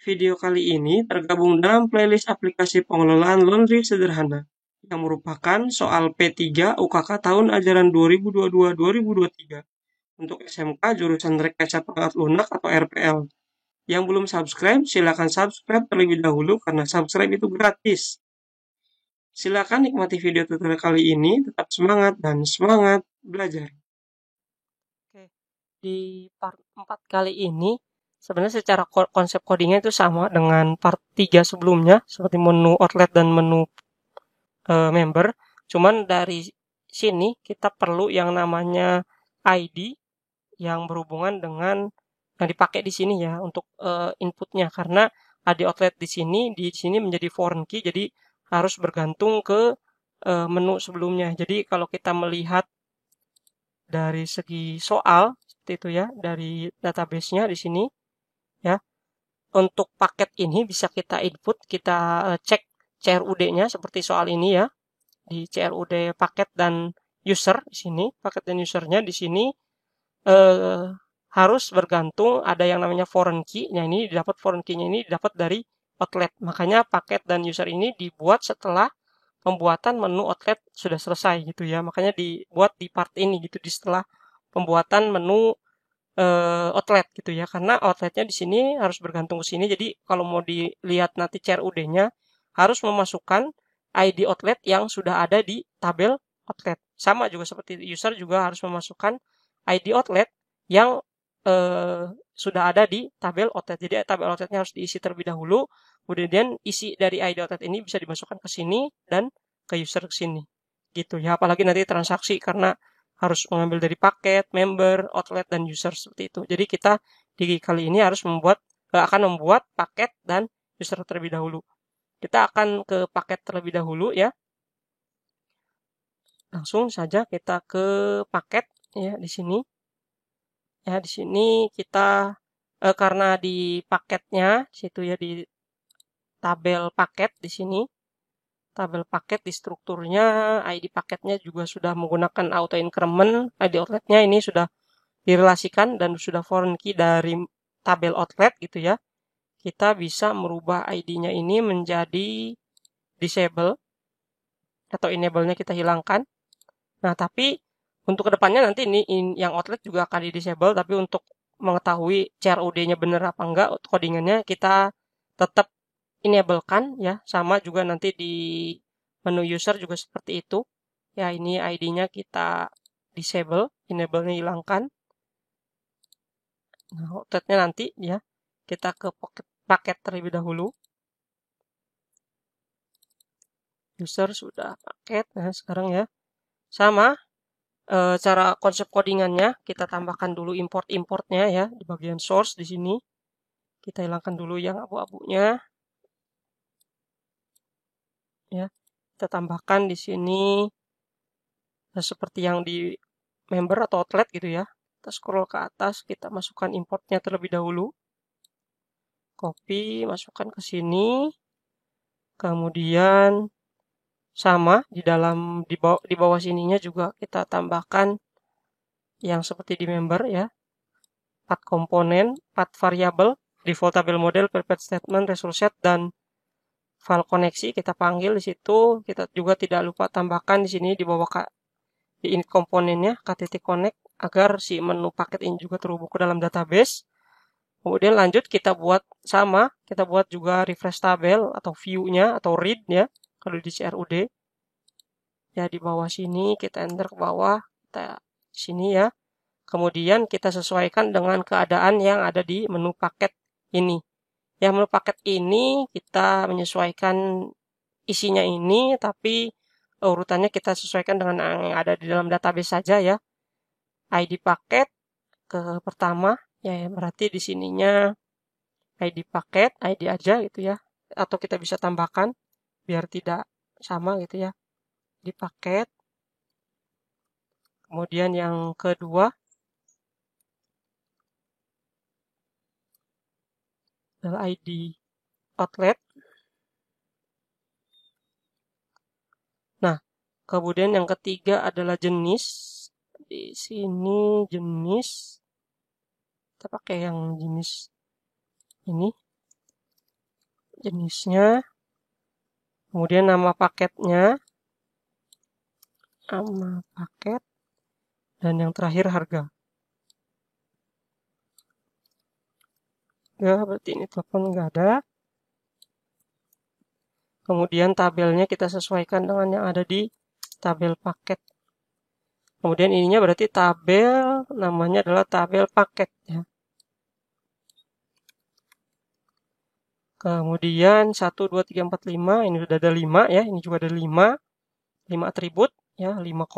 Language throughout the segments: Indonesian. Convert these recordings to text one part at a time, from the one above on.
Video kali ini tergabung dalam playlist aplikasi pengelolaan laundry sederhana, yang merupakan soal P3 UKK tahun ajaran 2022-2023 untuk SMK jurusan Rekayasa Perangkat Lunak atau RPL. Yang belum subscribe, silakan subscribe terlebih dahulu karena subscribe itu gratis. Silakan nikmati video tutorial kali ini, tetap semangat dan semangat belajar. Oke, di part 4 kali ini sebenarnya secara konsep codingnya itu sama dengan part 3 sebelumnya, seperti menu outlet dan menu member. Cuman dari sini kita perlu yang namanya ID yang berhubungan dengan yang dipakai di sini ya untuk inputnya, karena ID outlet di sini menjadi foreign key, jadi harus bergantung ke menu sebelumnya. Jadi kalau kita melihat dari segi soal seperti itu ya, dari database-nya di sini ya. Untuk paket ini bisa kita input, kita cek CRUD-nya seperti soal ini ya. Di CRUD paket dan user di sini, paket dan usernya di sini eh, harus bergantung ada yang namanya foreign key. Nah, ini didapat foreign key-nya ini didapat dari outlet. Makanya paket dan user ini dibuat setelah pembuatan menu outlet sudah selesai gitu ya. Makanya dibuat di part ini gitu, di setelah pembuatan menu outlet gitu ya. Karena outletnya di sini harus bergantung ke sini. Jadi kalau mau dilihat nanti CRUD-nya harus memasukkan ID outlet yang sudah ada di tabel outlet. Sama juga seperti user juga harus memasukkan ID outlet yang sudah ada di tabel outlet. Jadi tabel outletnya harus diisi terlebih dahulu. Kemudian isi dari ID outlet ini bisa dimasukkan ke sini dan ke user ke sini. Gitu ya. Apalagi nanti transaksi karena harus mengambil dari paket, member, outlet, dan user seperti itu. Jadi kita di kali ini harus akan membuat paket dan user terlebih dahulu. Kita akan ke paket terlebih dahulu ya. Langsung saja kita ke paket ya di sini. Ya di sini kita karena di paketnya situ ya di tabel paket di sini. Tabel paket di strukturnya ID paketnya juga sudah menggunakan auto increment, ID outletnya ini sudah direlasikan dan sudah foreign key dari tabel outlet gitu ya. Kita bisa merubah ID-nya ini menjadi disable atau enable-nya kita hilangkan. Nah, tapi untuk kedepannya nanti ini yang outlet juga akan di disable, tapi untuk mengetahui CRUD-nya benar apa enggak, codingannya kita tetap enable-kan ya, sama juga nanti di menu user juga seperti itu. Ya, ini ID-nya kita disable, enable-nya hilangkan. Nah, outletnya nanti ya, kita ke paket terlebih dahulu. User sudah paket. Nah, sekarang ya, sama cara konsep codingannya, kita tambahkan dulu import-importnya ya, di bagian source di sini. Kita hilangkan dulu yang abu-abunya. Ya, kita tambahkan di sini seperti yang di member atau outlet gitu ya. Kita scroll ke atas, kita masukkan importnya terlebih dahulu. Copy, masukkan ke sini. Kemudian sama di bawah sininya juga kita tambahkan yang seperti di member ya. 4 komponen, 4 variabel, default tabel model, private statement, resource set, dan file koneksi kita panggil di situ. Kita juga tidak lupa tambahkan di sini di bawah di init komponennya k.connect agar si menu paket ini juga terhubung ke dalam database. Kemudian lanjut kita buat sama, kita buat juga refresh tabel atau view-nya atau read-nya kalau di CRUD. Ya di bawah sini kita enter ke bawah, kita sini ya. Kemudian kita sesuaikan dengan keadaan yang ada di menu paket ini. Ya menu paket ini kita menyesuaikan isinya ini, tapi urutannya kita sesuaikan dengan yang ada di dalam database saja ya. ID paket ke pertama, ya berarti di sininya ID paket, ID aja gitu ya. Atau kita bisa tambahkan biar tidak sama gitu ya. Di paket. Kemudian yang kedua adalah ID outlet. Nah, kemudian yang ketiga adalah jenis. Di sini jenis. Kita pakai yang jenis ini. jenisnya, kemudian nama paketnya, nama paket, dan yang terakhir harga. Ya, berarti ini telepon nggak ada. Kemudian tabelnya kita sesuaikan dengan yang ada di tabel paket. Kemudian ininya berarti tabel, namanya adalah tabel paket ya. Kemudian 1, 2, 3, 4, 5, ini sudah ada 5 ya, ini juga ada 5 atribut ya, 5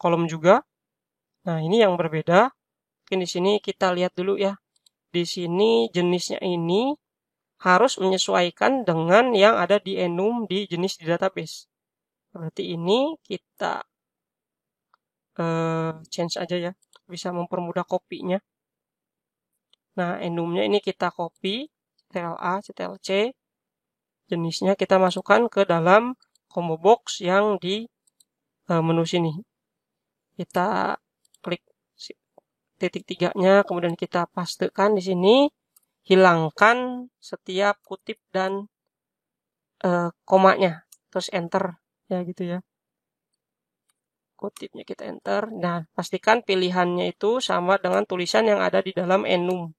kolom juga. Nah, ini yang berbeda. Mungkin di sini kita lihat dulu ya. Di sini jenisnya ini harus menyesuaikan dengan yang ada di enum di jenis di database. Berarti ini kita change aja ya, bisa mempermudah kopinya. Nah, enumnya ini kita copy, CTRL-A, CTRL-C, jenisnya kita masukkan ke dalam combo box yang di menu sini. Kita klik titik 3-nya, kemudian kita pastekan di sini, hilangkan setiap kutip dan komanya, terus enter ya gitu ya. Kutipnya kita enter. Nah, pastikan pilihannya itu sama dengan tulisan yang ada di dalam enum.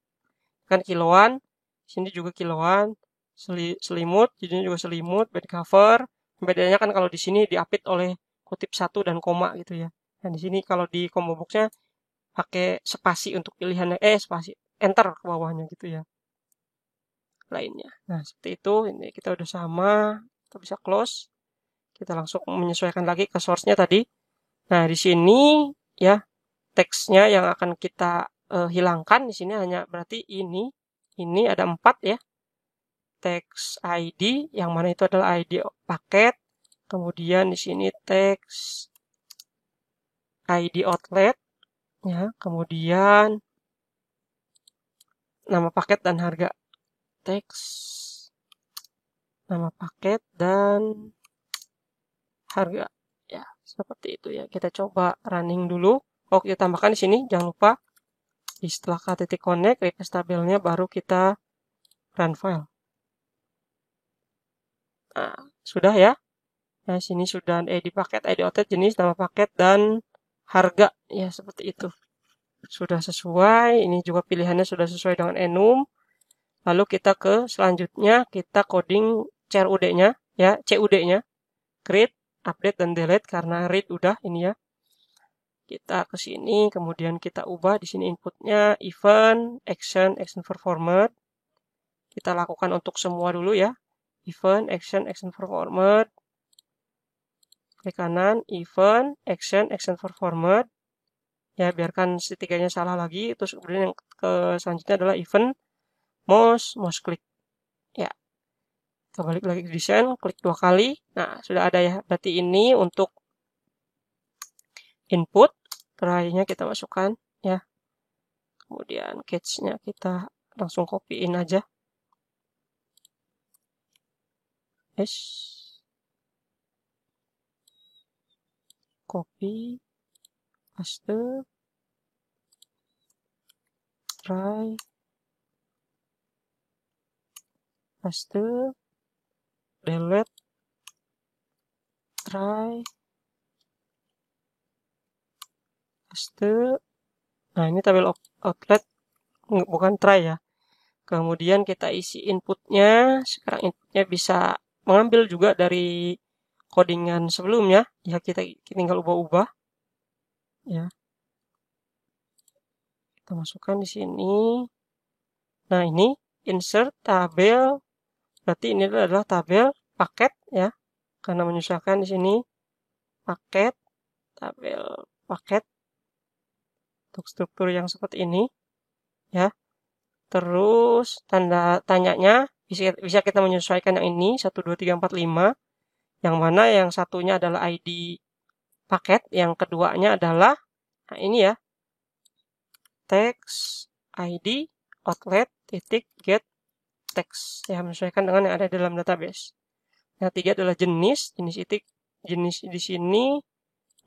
Kan kiloan, sini juga kiloan, selimut, jadinya juga selimut, bed cover. Bedanya kan kalau di sini diapit oleh kutip 1 dan koma gitu ya. Nah, di sini kalau di combo box-nya pakai spasi untuk pilihannya, spasi, enter ke bawahnya gitu ya. Lainnya. Nah, seperti itu. Ini kita udah sama, kita bisa close. Kita langsung menyesuaikan lagi ke source-nya tadi. Nah, di sini ya teksnya yang akan kita hilangkan di sini hanya berarti ini ada 4 ya. Teks ID yang mana itu adalah ID paket. Kemudian di sini teks ID outlet ya, kemudian nama paket dan harga. Teks nama paket dan harga. Ya, seperti itu ya. Kita coba running dulu. Oh, kita tambahkan di sini, jangan lupa setelah k.connect, request tabelnya baru kita run file. Nah, sudah ya. Nah, sini sudah ID paket, ID outlet, jenis, nama paket, dan harga. Ya, seperti itu. Sudah sesuai. Ini juga pilihannya sudah sesuai dengan enum. Lalu kita ke selanjutnya, kita coding CRUD-nya, ya, CUD-nya. Create, update, dan delete, karena read udah ini ya. Kita ke sini, kemudian kita ubah di sini inputnya event, action performer. Kita lakukan untuk semua dulu ya. Event, action performer. Klik kanan, event, action performer. Ya, biarkan setiganya salah lagi. Terus kemudian yang ke selanjutnya adalah event, mouse click. Ya. Kita balik lagi ke desain, klik 2 kali. Nah, sudah ada ya. Berarti ini untuk input, terakhirnya kita masukkan ya. Kemudian catch-nya kita langsung copy-in aja. Yes. Copy, paste, try, paste, delete, try, paste. Nah, ini tabel outlet, bukan try ya. Kemudian kita isi inputnya. Sekarang inputnya bisa mengambil juga dari codingan sebelumnya. Ya, kita tinggal ubah-ubah. Ya. Kita masukkan di sini. Nah, ini insert tabel. Berarti ini adalah tabel paket ya. Karena menyesuaikan di sini paket, tabel paket untuk struktur yang seperti ini ya. Terus tanda tanyanya bisa kita menyesuaikan yang ini 1, 2, 3, 4, 5. Yang mana yang satunya adalah ID paket, yang keduanya adalah nah ini ya. Text ID outlet titik get text ya, menyesuaikan dengan yang ada dalam database. Yang tiga adalah jenis di sini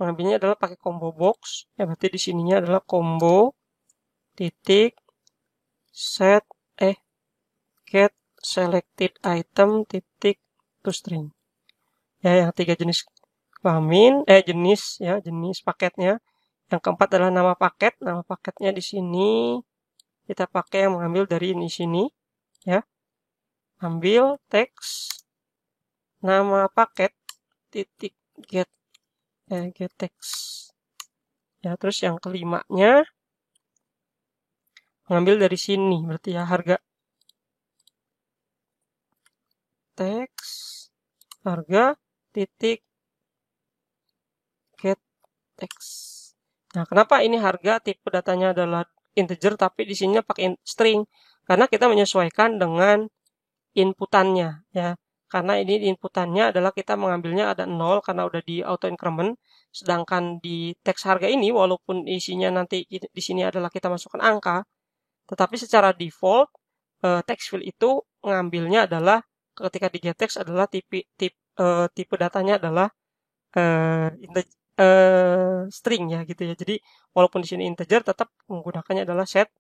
mengambilnya adalah pakai combo box ya, berarti di sininya adalah combo titik set get selected item titik to string. Ya, yang 3 jenis kelamin, jenis paketnya. Yang keempat adalah nama paket. Nama paketnya di sini kita pakai yang mengambil dari ini sini, ya. Ambil teks nama paket titik get text. Ya, terus yang kelimanya mengambil dari sini, berarti ya harga teks harga titik get text. Nah, kenapa ini harga tipe datanya adalah integer tapi di sini pakai string? Karena kita menyesuaikan dengan inputannya, ya. Karena ini inputannya adalah kita mengambilnya ada 0 karena udah di auto increment. Sedangkan di teks harga ini walaupun isinya nanti di sini adalah kita masukkan angka, tetapi secara default text field itu mengambilnya adalah ketika di get text adalah tipe datanya adalah string ya gitu ya. Jadi walaupun di sini integer tetap menggunakannya adalah set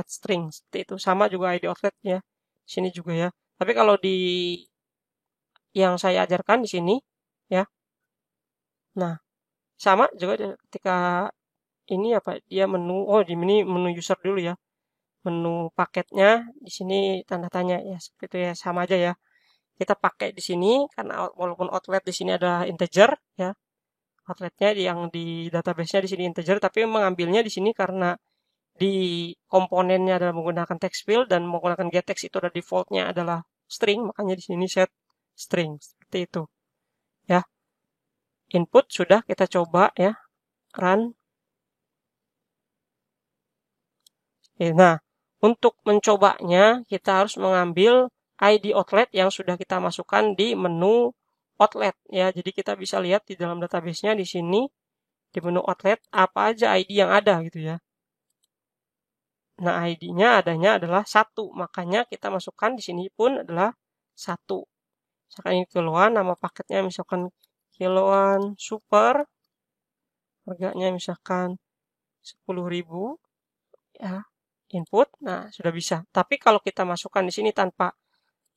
string seperti itu. Sama juga ID outlet ya. Di sini juga ya. Tapi kalau di yang saya ajarkan di sini ya. Nah, sama juga ketika ini apa dia menu di ini menu user dulu ya. Menu paketnya di sini tanda tanya ya seperti itu ya, sama aja ya. Kita pakai di sini karena walaupun outlet di sini adalah integer ya. Outletnya yang di database-nya di sini integer, tapi mengambilnya di sini karena di komponennya adalah menggunakan text field dan menggunakan get text itu ada default-nya adalah string, makanya di sini set string seperti itu. Ya. Input sudah kita coba ya. Run. Nah, untuk mencobanya kita harus mengambil ID outlet yang sudah kita masukkan di menu outlet ya. Jadi kita bisa lihat di dalam database-nya di sini di menu outlet apa aja ID yang ada gitu ya. Nah, ID-nya adanya adalah 1, makanya kita masukkan di sini pun adalah 1. Misalkan ini kiloan, nama paketnya misalkan kiloan super, harganya misalkan 10.000 ya, input. Nah, sudah bisa. Tapi kalau kita masukkan di sini tanpa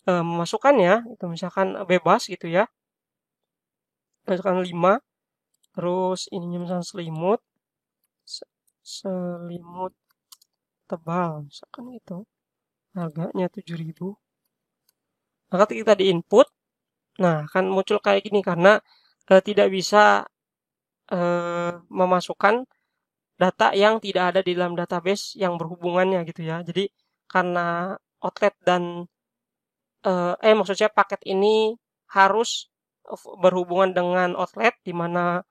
memasukkannya, itu misalkan bebas gitu ya. Masukkan 5, terus ininya misalkan selimut tebal, misalkan itu. Harganya 7.000. Maka kita di input, nah akan muncul kayak gini karena tidak bisa memasukkan data yang tidak ada di dalam database yang berhubungannya gitu ya. Jadi karena outlet dan maksudnya paket ini harus berhubungan dengan outlet di mana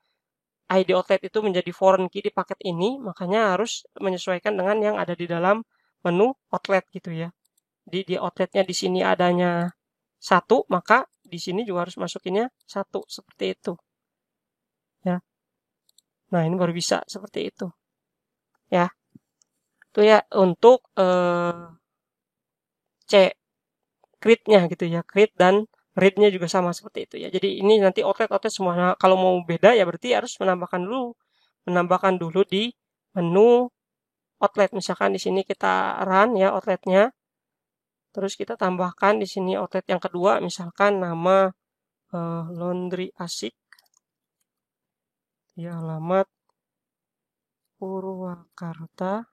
ID outlet itu menjadi foreign key di paket ini, makanya harus menyesuaikan dengan yang ada di dalam menu outlet gitu ya. Jadi di outletnya di sini adanya 1, maka di sini juga harus masukinnya 1 seperti itu. Ya. Nah, ini baru bisa seperti itu. Ya. Itu ya untuk create-nya gitu ya. Create dan read-nya juga sama seperti itu ya. Jadi ini nanti outlet semuanya kalau mau beda ya berarti harus menambahkan dulu di menu outlet. Misalkan di sini kita run ya outletnya. Terus kita tambahkan di sini outlet yang kedua, misalkan nama laundry asik. Ya, alamat Purwakarta,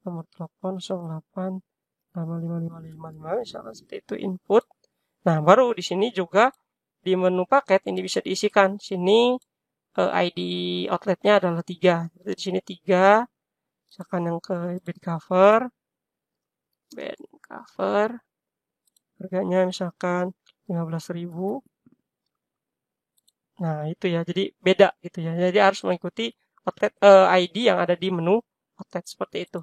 nomor telepon 08 5555, misalkan seperti itu input. Nah, baru di sini juga di menu paket ini bisa diisikan. Sini ID outletnya adalah 3. Jadi di sini 3. Misalkan yang ke bed cover, harganya misalkan 15.000. Nah, itu ya. Jadi beda gitu ya. Jadi harus mengikuti outlet ID yang ada di menu outlet seperti itu.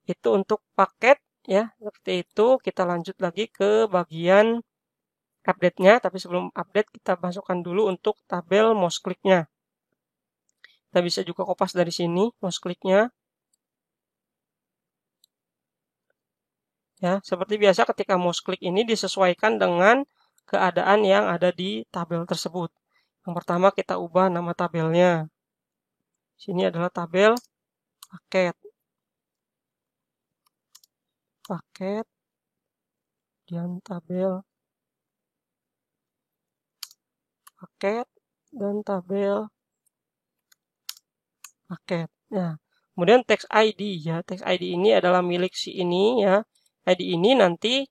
Itu untuk paket ya. Seperti itu. Kita lanjut lagi ke bagian update-nya. Tapi sebelum update kita masukkan dulu untuk tabel mouse click-nya. Kita bisa juga kopas dari sini mouse click-nya. Ya, seperti biasa ketika mouse click ini disesuaikan dengan keadaan yang ada di tabel tersebut. Yang pertama kita ubah nama tabelnya. Sini adalah tabel paket. kemudian tabel paket, dan tabel paket. Nah, kemudian text ID ya. Text ID ini adalah milik si ini ya. ID ini nanti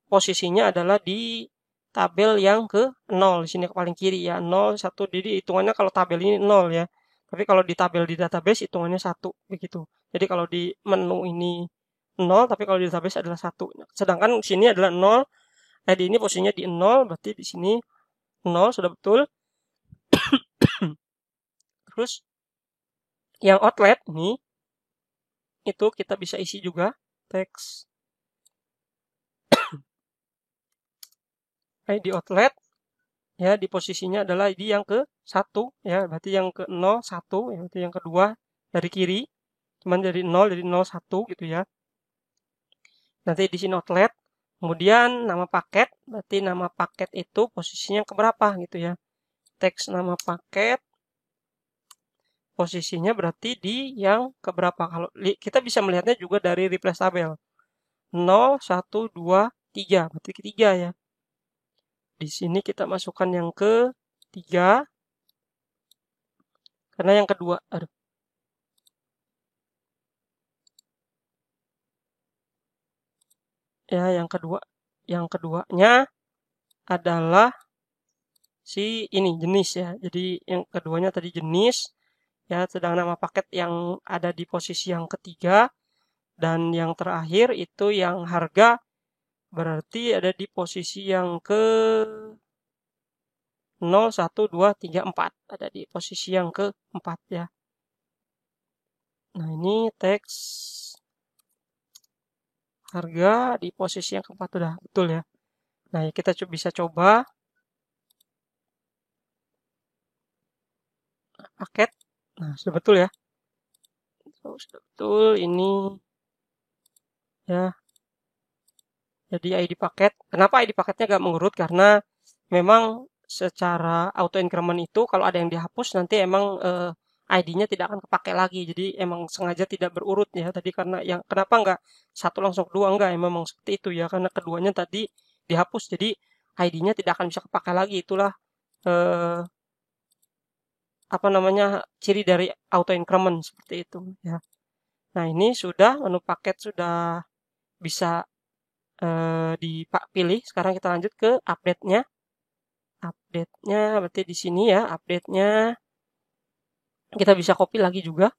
posisinya adalah di tabel yang ke 0 di sini ke paling kiri ya. 0 1 jadi hitungannya kalau tabel ini 0 ya. Tapi kalau di tabel di database hitungannya 1 begitu. Jadi kalau di menu ini 0 tapi kalau di database adalah 1. Sedangkan di sini adalah 0. ID ini posisinya di 0 berarti di sini 0 sudah betul. Terus yang outlet ini itu kita bisa isi juga teks ID outlet ya, di posisinya adalah ID yang ke 1 ya, berarti yang ke 0 1 ya, berarti yang kedua dari kiri. Cuman dari 0 1 gitu ya. Nanti di sini outlet. Kemudian nama paket, berarti nama paket itu posisinya keberapa gitu ya. Teks nama paket posisinya berarti di yang keberapa. Kalau kita bisa melihatnya juga dari replace tabel. 0 1 2 3, berarti ketiga ya. Di sini kita masukkan yang ke-3 karena yang kedua, ya yang keduanya adalah si ini jenis ya. Jadi yang keduanya tadi jenis ya, sedang nama paket yang ada di posisi yang ketiga, dan yang terakhir itu yang harga berarti ada di posisi yang ke 0 1 2 3 4, ada di posisi yang keempat ya. Nah, ini teks harga di posisi yang keempat udah betul ya. Nah, kita bisa coba paket. Nah, sudah betul ya. Sudah betul ini ya. Jadi ID paket. Kenapa ID paketnya gak mengurut? Karena memang secara auto increment itu kalau ada yang dihapus nanti emang ID-nya tidak akan kepakai lagi. Jadi emang sengaja tidak berurut ya. Tadi karena yang kenapa nggak satu langsung kedua, enggak, memang seperti itu ya. Karena keduanya tadi dihapus, jadi ID-nya tidak akan bisa kepakai lagi. Itulah apa namanya ciri dari auto increment seperti itu ya. Nah, ini sudah menu paket sudah bisa dipilih. Sekarang kita lanjut ke update-nya. Update-nya berarti di sini ya, update-nya kita bisa copy lagi juga.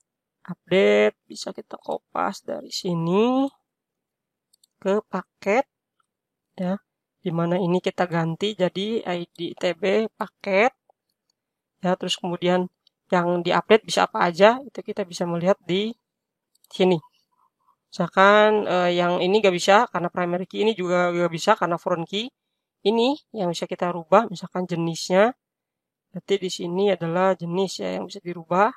Update bisa kita kopas dari sini ke paket ya. Dimana ini kita ganti jadi ID TB paket ya. Terus kemudian yang diupdate bisa apa aja itu kita bisa melihat di sini. Misalkan yang ini gak bisa karena primary key, ini juga gak bisa karena foreign key. Ini yang bisa kita rubah, misalkan jenisnya. Berarti di sini adalah jenis ya yang bisa dirubah.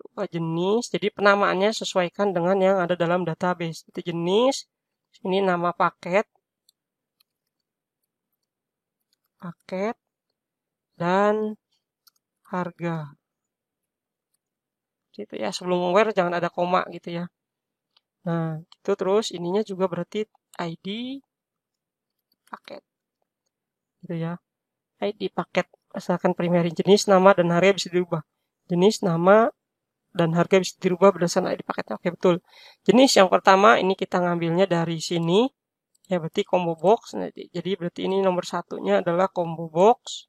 Rubah jenis, jadi penamaannya sesuaikan dengan yang ada dalam database. Itu jenis, ini nama paket, dan harga. Gitu ya, sebelum where jangan ada koma gitu ya. Nah, itu terus ininya juga berarti ID paket. Gitu ya. ID paket asalkan primary jenis, nama, dan harga bisa dirubah. Jenis, nama, dan harga bisa dirubah berdasarkan ID paketnya. Oke, betul. Jenis yang pertama ini kita ngambilnya dari sini. Ya, berarti combo box. Jadi berarti ini nomor satunya adalah combo box.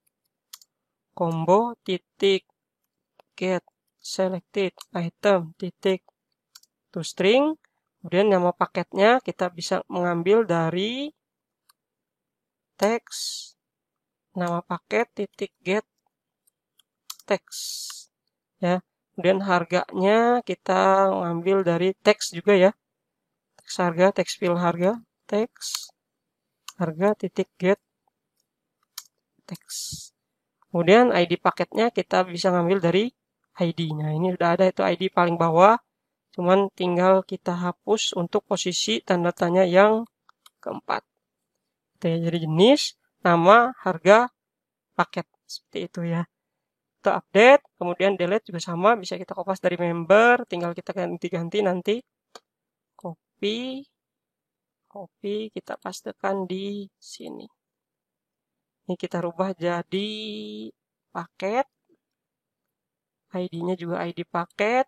Combo titik get selected item titik to string. Kemudian nama paketnya kita bisa mengambil dari teks nama paket titik get text ya. Kemudian harganya kita mengambil dari teks juga ya. Teks harga, teks fill harga, teks harga titik get teks. Kemudian ID paketnya kita bisa ngambil dari ID-nya. Ini sudah ada itu ID paling bawah. Cuman tinggal kita hapus untuk posisi tanda tanya yang keempat. Jadi jenis, nama, harga, paket. Seperti itu ya. Kita update, kemudian delete juga sama. Bisa kita kopas dari member. Tinggal kita ganti-ganti nanti. Copy. copy, kita pastekan di sini. Ini kita rubah jadi paket. ID-nya juga ID paket.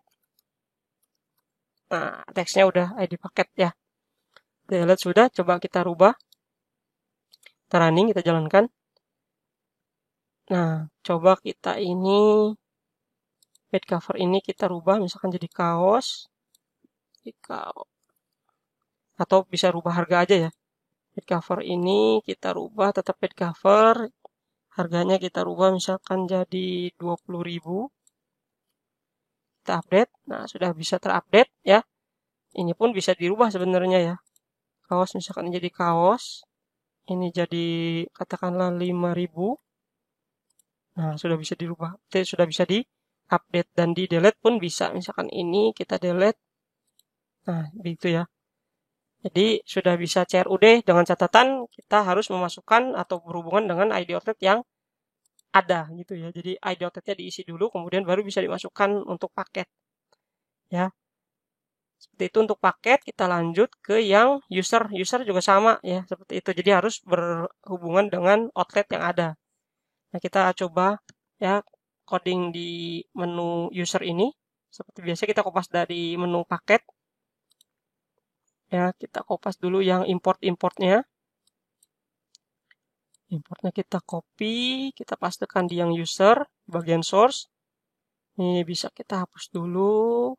Nah, teksnya udah ID paket ya. Delete sudah, coba kita rubah. Kita running, kita jalankan. Nah, coba kita ini page cover ini kita rubah misalkan jadi kaos. Atau bisa rubah harga aja ya. Page cover ini kita rubah tetap page cover. Harganya kita rubah misalkan jadi 20.000. Kita update. Nah, sudah bisa terupdate ya. Ini pun bisa dirubah sebenarnya ya. Kaos misalkan jadi kaos. Ini jadi katakanlah 5.000. Nah, sudah bisa dirubah. Sudah bisa di-update dan di-delete pun bisa. Misalkan ini kita delete. Nah, begitu ya. Jadi, sudah bisa CRUD dengan catatan kita harus memasukkan atau berhubungan dengan ID outlet yang ada gitu ya. Jadi, ID outletnya diisi dulu, kemudian baru bisa dimasukkan untuk paket. Ya. Seperti itu untuk paket, kita lanjut ke yang user. User juga sama ya, seperti itu. Jadi, harus berhubungan dengan outlet yang ada. Nah, kita coba ya coding di menu user ini. Seperti biasa kita kopas dari menu paket. Ya, kita kopas dulu yang importnya. Importnya kita copy, kita pastekan di yang user, bagian source. Ini bisa kita hapus dulu.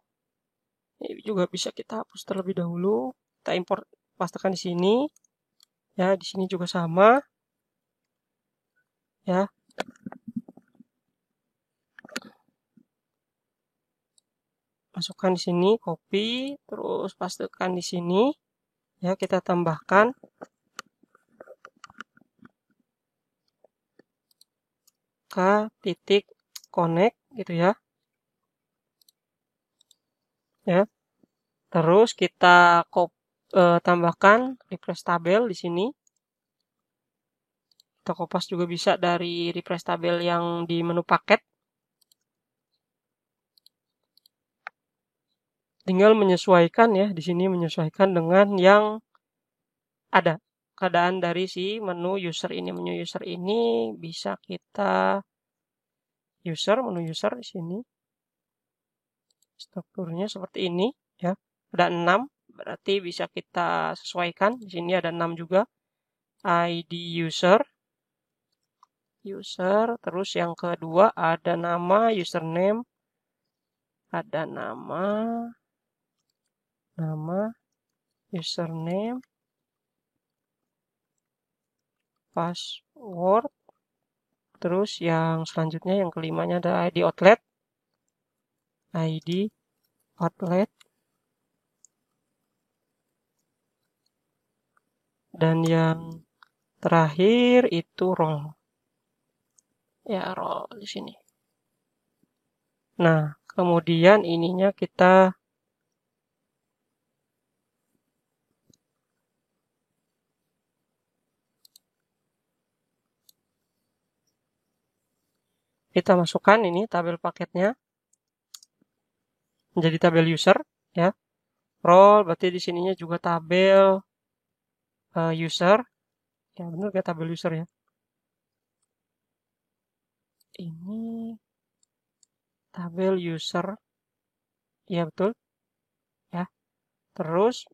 Ini juga bisa kita hapus terlebih dahulu. Kita import, pastekan di sini. Ya, di sini juga sama. Ya. Masukkan di sini, copy, terus pastekan di sini. Ya, kita tambahkan k titik connect gitu ya. Ya. Terus kita tambahkan refresh tabel di sini. Kita kopas juga bisa dari refresh tabel yang di menu paket. Tinggal menyesuaikan ya, di sini menyesuaikan dengan yang ada. Keadaan dari si menu user ini. Menu user ini bisa kita menu user di sini. Strukturnya seperti ini ya. Ada 6, berarti bisa kita sesuaikan. Di sini ada 6 juga. ID user, terus yang kedua ada nama, username, ada nama, username, password, terus yang selanjutnya yang kelimanya ada ID outlet, dan yang terakhir itu role. Ya, role di sini. Nah, kemudian ininya kita masukkan ini tabel paketnya menjadi tabel user ya. Role berarti di sininya juga tabel user. Ya, benar kayak tabel user ya. Ini tabel user. Ya, betul. Ya. Terus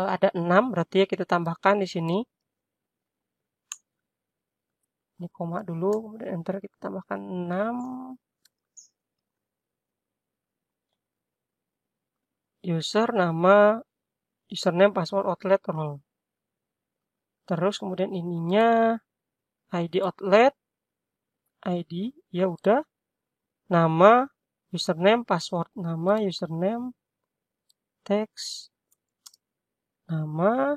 ada 6 berarti ya kita tambahkan di sini. Ini koma dulu, kemudian enter kita tambahkan 6. User, nama, username, password, outlet, role. Terus kemudian ininya ID outlet, ID, ya udah. Nama, username, password, nama, username, teks, nama,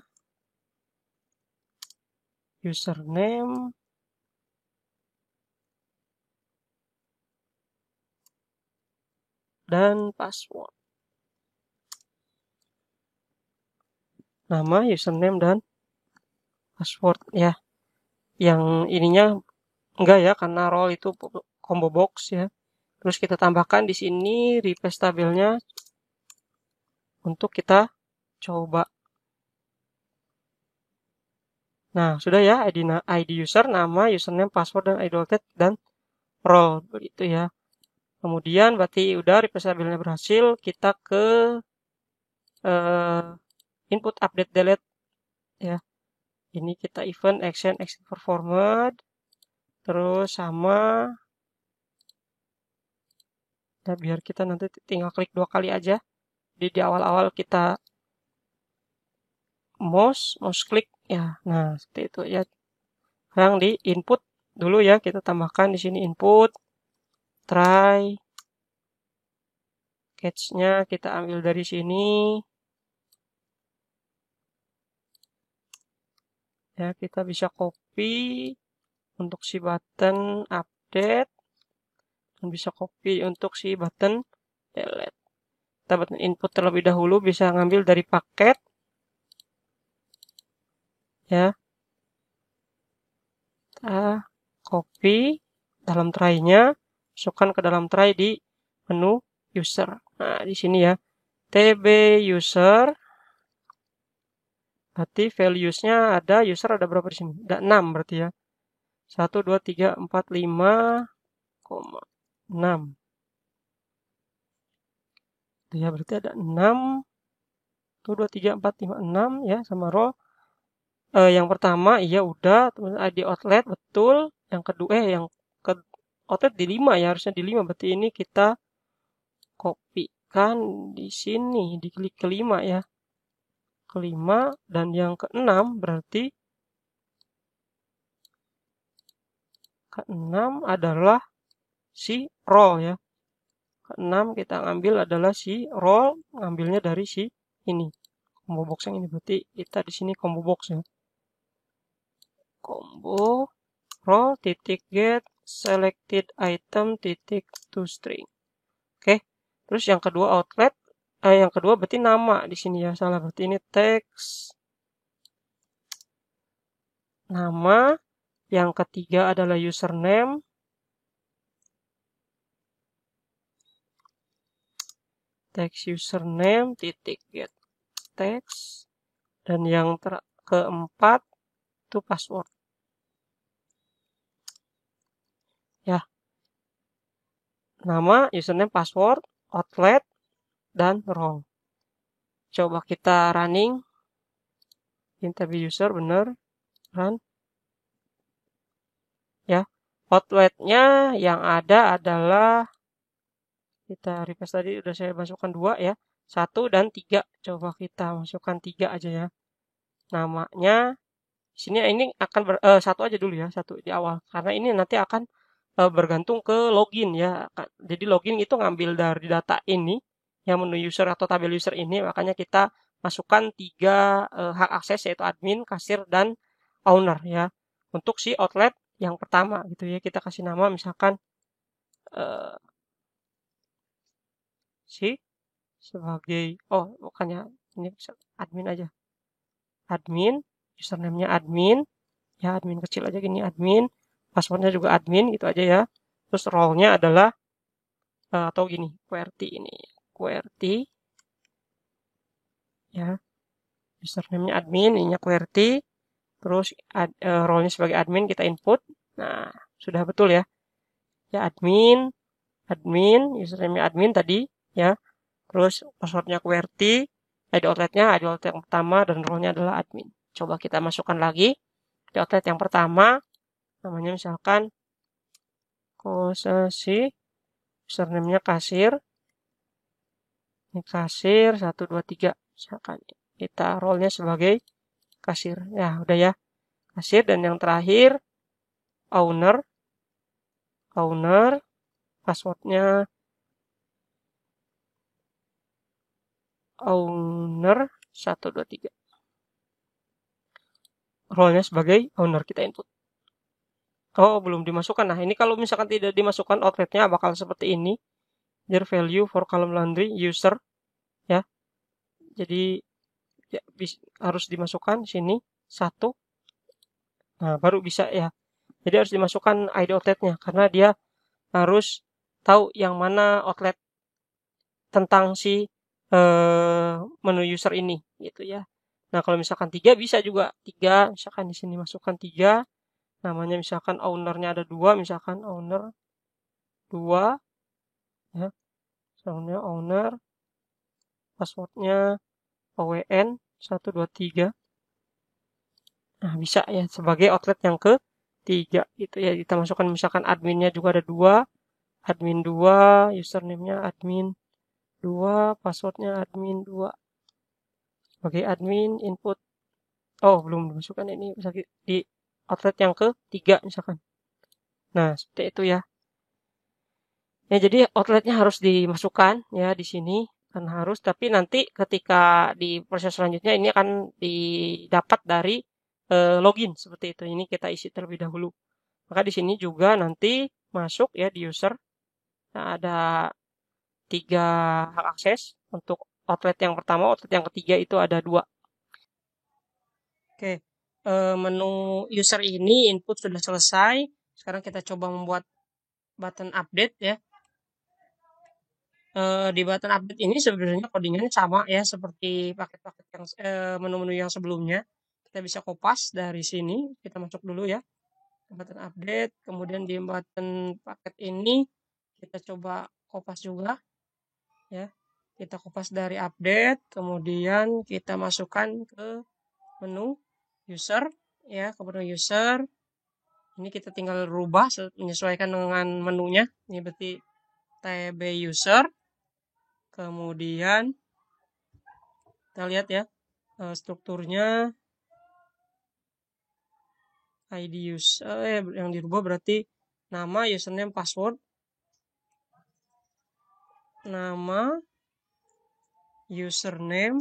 username, dan password. Nama, username, dan password ya. Yang ininya enggak ya, karena role itu combo box ya. Terus kita tambahkan di sini refresh tabelnya untuk kita coba. Nah, sudah ya, ID user, nama, username, password, dan ID outlet, dan role, begitu ya. Kemudian berarti udah replace labelnya berhasil, kita ke input update delete ya. Ini kita event action performed, terus sama ya, biar kita nanti tinggal klik 2 kali aja. Di awal-awal kita mouse klik ya. Nah, seperti itu ya. Sekarang di input dulu ya, kita tambahkan di sini input try, catch-nya kita ambil dari sini ya. Kita bisa copy untuk si button update dan bisa copy untuk si button delete. Kita button input terlebih dahulu bisa ngambil dari paket ya. Kita copy dalam try-nya, masukkan ke dalam try di menu user. Nah, di sini ya, tb user, berarti values-nya ada, user ada berapa di sini? Ada 6 berarti ya. 1, 2, 3, 4, 5, 6. Itu ya, berarti ada 6. 1, 2, 3, 4, 5, 6 ya, sama row. Yang pertama, iya udah, terus ID outlet, betul. Yang kedua, yang ke outlet di 5 ya, harusnya di 5. Berarti ini kita kopikan di sini, diklik ke 5 ya. Ke 5, dan yang ke-6 berarti ke-6 adalah si roll ya. Ke-6 kita ngambil adalah si roll, ngambilnya dari si ini. Combo box yang ini, berarti kita di sini combo box ya. Combo roll titik get selected item titik to string. Oke. Terus yang kedua outlet, yang kedua berarti nama di sini ya, salah, berarti ini text nama. Yang ketiga adalah username. Text username titik get text, dan yang keempat itu password ya. Nama, username, password, outlet, dan role. Coba kita running. Interview user bener, run ya. Outletnya yang ada adalah, kita request tadi udah saya masukkan 2 ya, 1 dan 3. Coba kita masukkan 3 aja ya. Namanya sini ini akan 1 aja dulu ya, 1 di awal, karena ini nanti akan bergantung ke login ya. Jadi login itu ngambil dari data ini yang menu user atau tabel user ini, makanya kita masukkan 3 hak akses, yaitu admin, kasir, dan owner ya. Untuk si outlet yang pertama gitu ya, kita kasih nama misalkan si sebagai, oh bukannya, ini admin aja, admin, username-nya admin ya, admin kecil aja gini, admin, passwordnya juga admin gitu aja ya. Terus role-nya adalah atau gini, QWERTY, ini QWERTY ya, username-nya admin, ininya QWERTY, terus role-nya sebagai admin kita input. Nah, sudah betul ya. Ya, admin, username-nya admin tadi ya. Terus passwordnya QWERTY, ID outlet-nya yang pertama, dan role-nya adalah admin. Coba kita masukkan lagi ID outlet yang pertama, namanya misalkan Kosasi, username-nya kasir. Ini kasir 1, 2, 3 misalkan. Kita role-nya sebagai kasir. Ya, udah ya. Kasir, dan yang terakhir owner. Passwordnya owner 1, 2, 3. Role-nya sebagai owner kita input. Oh, belum dimasukkan. Nah, ini kalau misalkan tidak dimasukkan, outletnya bakal seperti ini. Their value for column laundry user ya. Jadi ya, harus dimasukkan sini 1. Nah, baru bisa ya. Jadi harus dimasukkan ID outletnya, karena dia harus tahu yang mana outlet tentang si menu user ini gitu ya. Nah, kalau misalkan 3 bisa juga 3, misalkan di sini masukkan 3, namanya misalkan ownernya ada 2, misalkan owner 2, ya, misalnya owner, passwordnya OWN 123. Nah, bisa ya sebagai outlet yang ketiga gitu ya. Kita masukkan misalkan adminnya juga ada 2, admin 2, username-nya admin 2, passwordnya admin 2. Sebagai admin input. Oh, belum dimasukkan ini misalkan di outlet yang ketiga misalkan. Nah, seperti itu ya. Ya, jadi outletnya harus dimasukkan ya di sini kan harus, tapi nanti ketika di proses selanjutnya ini akan didapat dari login seperti itu. Ini kita isi terlebih dahulu. Maka di sini juga nanti masuk ya di user. Nah, ada 3 hak akses untuk outlet yang pertama, outlet yang ketiga itu ada 2. Oke, menu user ini input sudah selesai. Sekarang kita coba membuat button update ya. Di button update ini sebenarnya codingannya sama ya seperti paket-paket yang menu-menu yang sebelumnya. Kita bisa kopas dari sini. Kita masuk dulu ya ke button update. Kemudian di button paket ini kita coba kopas juga ya. Kita kopas dari update. Kemudian kita masukkan ke menu user ya, ke menu user. Ini kita tinggal rubah menyesuaikan dengan menunya. Ini berarti TB user. Kemudian kita lihat ya strukturnya ID user yang dirubah berarti nama, username, password, nama, username,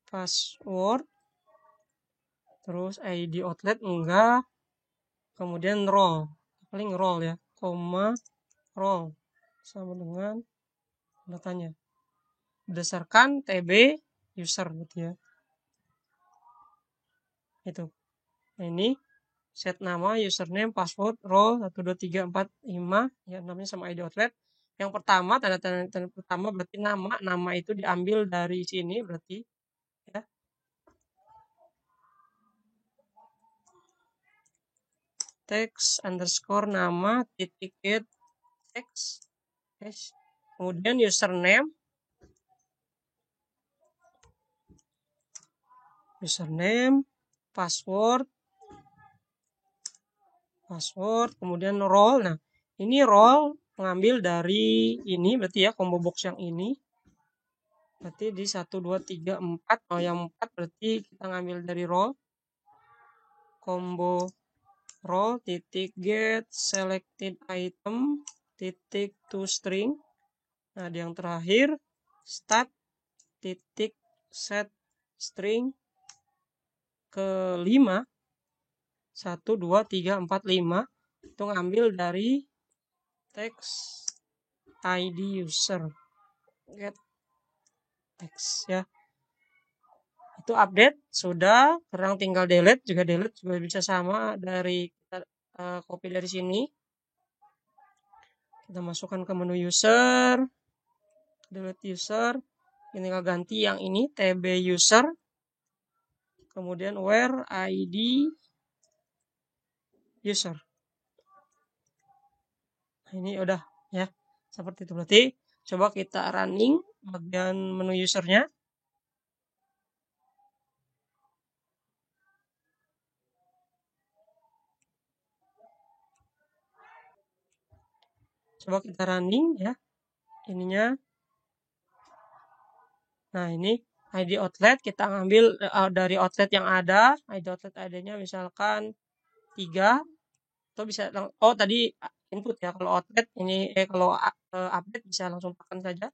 password, terus ID outlet enggak, kemudian role, paling role ya, koma role sama dengan datanya berdasarkan TB user gitu ya. Itu. Nah, ini set nama, username, password, role 1 2 3 4 5 ya, namanya sama ID outlet. Yang pertama tanda pertama berarti nama itu diambil dari sini berarti ya. Text underscore nama titik get text. Yes. Kemudian username password, kemudian role. Nah, ini role mengambil dari ini berarti ya combo box yang ini. Berarti di 1 2 3 4. Oh, yang 4 berarti kita ngambil dari role. Combo role titik get selected item titik to string. Nah, di yang terakhir start titik set string ke 5 1 2 3 4 5 itu ngambil dari text ID user get text ya. Itu update sudah, sekarang tinggal delete juga bisa sama dari kita copy dari sini. Kita masukkan ke menu user, delete user, ini tinggal ganti yang ini TB user, kemudian where ID user. Nah, ini udah ya seperti itu. Berarti coba kita running bagian menu usernya. Coba kita running ya ininya. Nah, ini ID outlet kita ngambil dari outlet yang ada. ID outlet ID-nya misalkan 3 atau bisa tadi input ya. Kalau outlet ini kalau update bisa langsung tekan saja.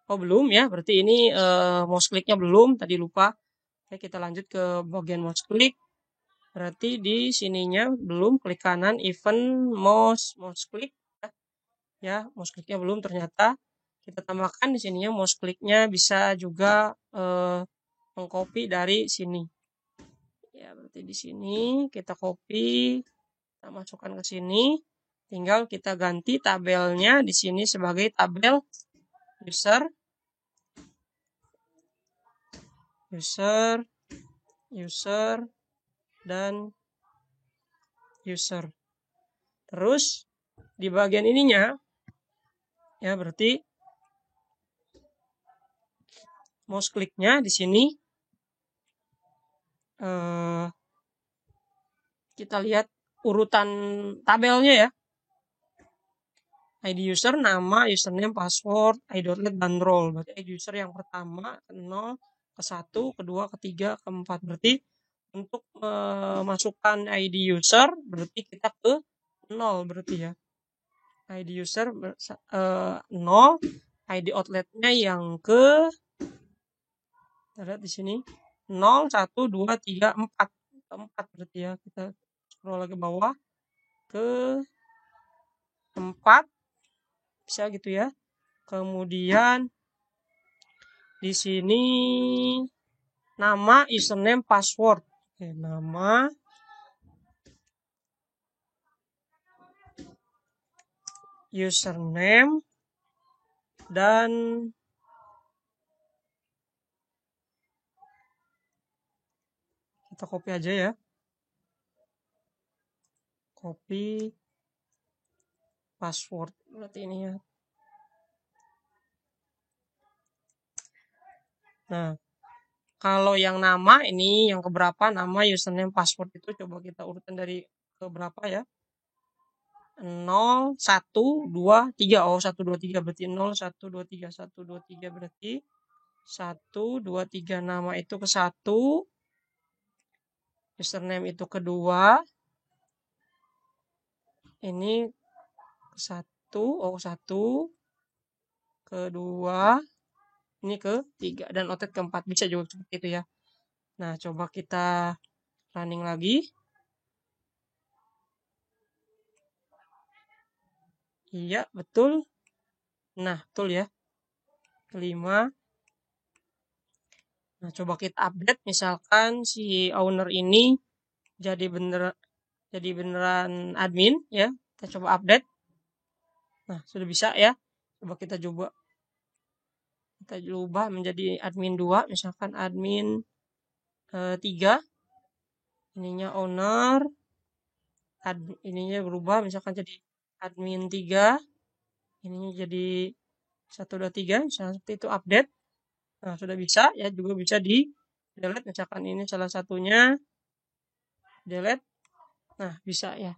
Oh, belum ya. Berarti ini mouse click-nya belum, tadi lupa. Oke, kita lanjut ke bagian mouse click. Berarti di sininya belum, klik kanan event mouse click ya. Mouse click-nya belum ternyata. Kita tambahkan di sininya mouse click-nya bisa juga mengcopy dari sini. Ya, berarti di sini kita copy, kita masukkan ke sini. Tinggal kita ganti tabelnya di sini sebagai tabel user. user, dan user. Terus di bagian ininya ya berarti mouse kliknya di sini kita lihat urutan tabelnya ya. ID user, nama, username, password, id.let, dan role. Berarti ID user yang pertama ke 0, ke 1, kedua, ketiga, keempat. Berarti untuk memasukkan ID user berarti kita ke 0 berarti ya. ID user 0, ID outletnya yang ke kita lihat di sini 0, 1, 2, 3, 4. Keempat berarti ya. Kita scroll lagi bawah ke 4 bisa gitu ya. Kemudian di sini nama, username, password. Oke, nama, username, dan kita copy aja ya. Copy password berarti ini ya. Nah, kalau yang nama ini yang keberapa, nama, username, password itu coba kita urutan dari keberapa ya. 0, 1, 2, 3. Oh, 1, 2, 3 berarti 0, 1, 2, 3, 1, 2, 3 berarti 1, 2, 3 nama itu ke 1, username itu kedua, ini ke 1, oh 1, kedua, ini ke 3, dan outlet keempat. Bisa juga seperti itu ya. Nah, coba kita running lagi. Iya, betul. Nah, betul ya. Kelima. Nah, coba kita update. Misalkan si owner ini jadi beneran admin ya. Kita coba update. Nah, sudah bisa ya. Coba kita coba. Kita ubah menjadi admin 2. Misalkan admin 3. Ininya owner. Ininya berubah. Misalkan jadi admin 3. Ininya jadi 1, 2, 3. Misalkan seperti itu update. Nah, sudah bisa ya, juga bisa di delete. Misalkan ini salah satunya delete. Nah, bisa ya.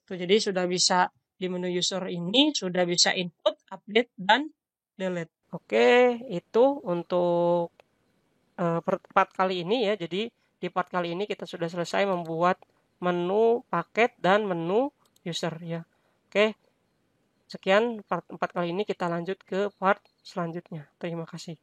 Tuh, jadi sudah bisa di menu user ini sudah bisa input, update, dan delete. Oke, itu untuk part kali ini ya. Jadi di part kali ini kita sudah selesai membuat menu paket dan menu user ya. Oke, sekian part 4 kali ini, kita lanjut ke part selanjutnya. Terima kasih.